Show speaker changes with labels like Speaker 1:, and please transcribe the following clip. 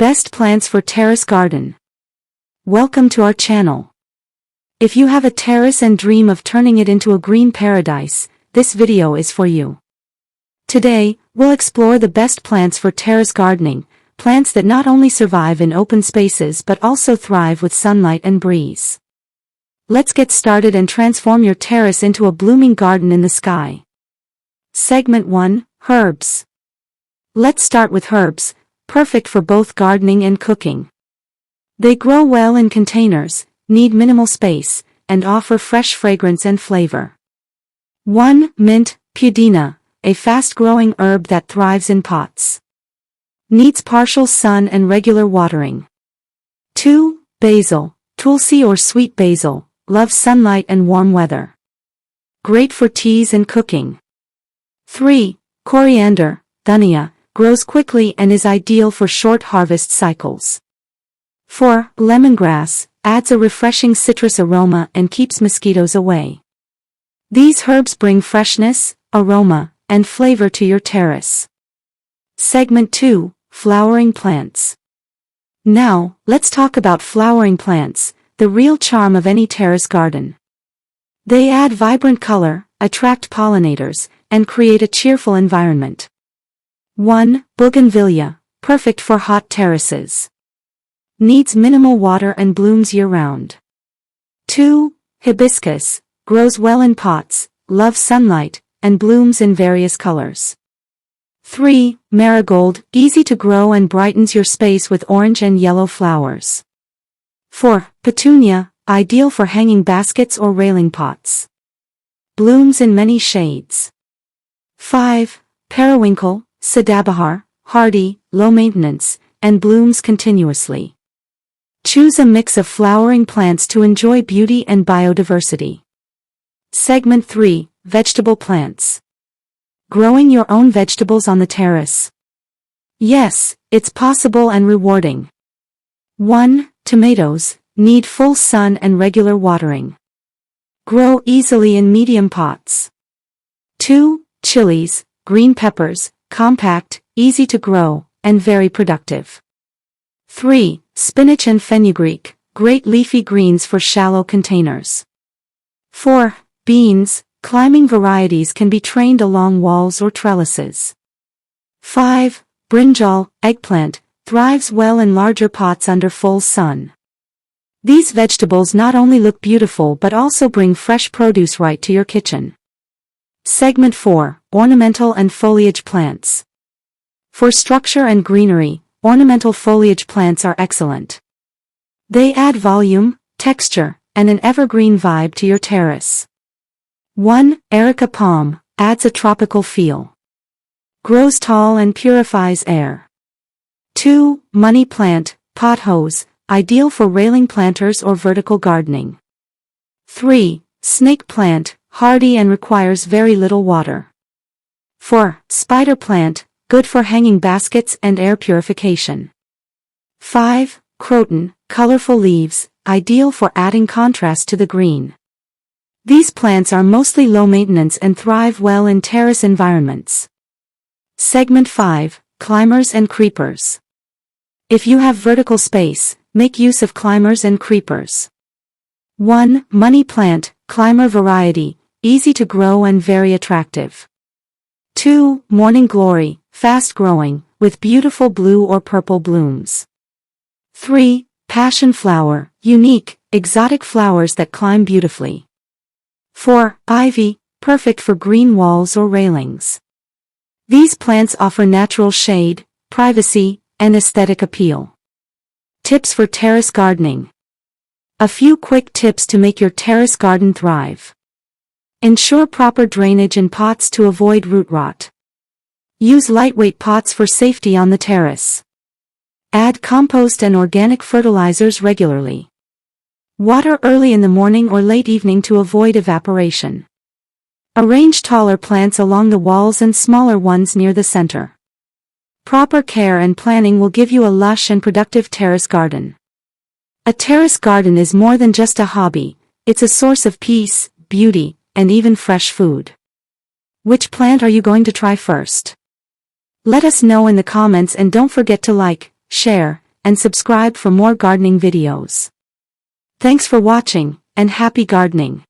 Speaker 1: Best plants for terrace garden. Welcome to our channel. If you have a terrace and dream of turning it into a green paradise, this video is for you. Today, we'll explore the best plants for terrace gardening, plants that not only survive in open spaces but also thrive with sunlight and breeze. Let's get started and transform your terrace into a blooming garden in the sky. Segment 1, Herbs. Let's start with herbs, perfect for both gardening and cooking. They grow well in containers, need minimal space, and offer fresh fragrance and flavor. 1. Mint, pudina, a fast-growing herb that thrives in pots. Needs partial sun and regular watering. 2. Basil, tulsi or sweet basil, loves sunlight and warm weather. Great for teas and cooking. 3. Coriander, dhania, grows quickly and is ideal for short harvest cycles. 4. Lemongrass, adds a refreshing citrus aroma and keeps mosquitoes away. These herbs bring freshness, aroma, and flavor to your terrace. Segment 2, Flowering Plants. Now, let's talk about flowering plants, the real charm of any terrace garden. They add vibrant color, attract pollinators, and create a cheerful environment. 1. Bougainvillea, perfect for hot terraces. Needs minimal water and blooms year-round. 2. Hibiscus, grows well in pots, loves sunlight, and blooms in various colors. 3. Marigold, easy to grow and brightens your space with orange and yellow flowers. 4. Petunia, ideal for hanging baskets or railing pots. Blooms in many shades. 5. Periwinkle, Sadabahar, hardy, low maintenance, and blooms continuously. Choose a mix of flowering plants to enjoy beauty and biodiversity. Segment 3, Vegetable Plants. Growing your own vegetables on the terrace. Yes, it's possible and rewarding. 1. Tomatoes, need full sun and regular watering. Grow easily in medium pots. 2. Chilies, green peppers, compact, easy to grow, and very productive. 3. Spinach and fenugreek, great leafy greens for shallow containers. 4. Beans, climbing varieties can be trained along walls or trellises. 5. Brinjal, eggplant, thrives well in larger pots under full sun. These vegetables not only look beautiful but also bring fresh produce right to your kitchen. Segment 4, Ornamental and Foliage Plants. For structure and greenery, ornamental foliage plants are excellent. They add volume, texture, and an evergreen vibe to your terrace. 1. Erica palm, adds a tropical feel. Grows tall and purifies air. 2. Money plant, pothose, ideal for railing planters or vertical gardening. 3. Snake plant, hardy and requires very little water. 4. Spider plant, good for hanging baskets and air purification. 5. Croton, colorful leaves, ideal for adding contrast to the green. These plants are mostly low maintenance and thrive well in terrace environments. Segment 5, Climbers and Creepers. If you have vertical space, make use of climbers and creepers. 1. Money plant, climber variety, easy to grow and very attractive. 2. Morning glory, fast-growing, with beautiful blue or purple blooms. 3. Passion flower, unique, exotic flowers that climb beautifully. 4. Ivy, perfect for green walls or railings. These plants offer natural shade, privacy, and aesthetic appeal. Tips for terrace gardening. A few quick tips to make your terrace garden thrive. Ensure proper drainage in pots to avoid root rot. Use lightweight pots for safety on the terrace. Add compost and organic fertilizers regularly. Water early in the morning or late evening to avoid evaporation. Arrange taller plants along the walls and smaller ones near the center. Proper care and planning will give you a lush and productive terrace garden. A terrace garden is more than just a hobby, it's a source of peace, beauty, and even fresh food. Which plant are you going to try first? Let us know in the comments and don't forget to like, share, and subscribe for more gardening videos. Thanks for watching, and happy gardening!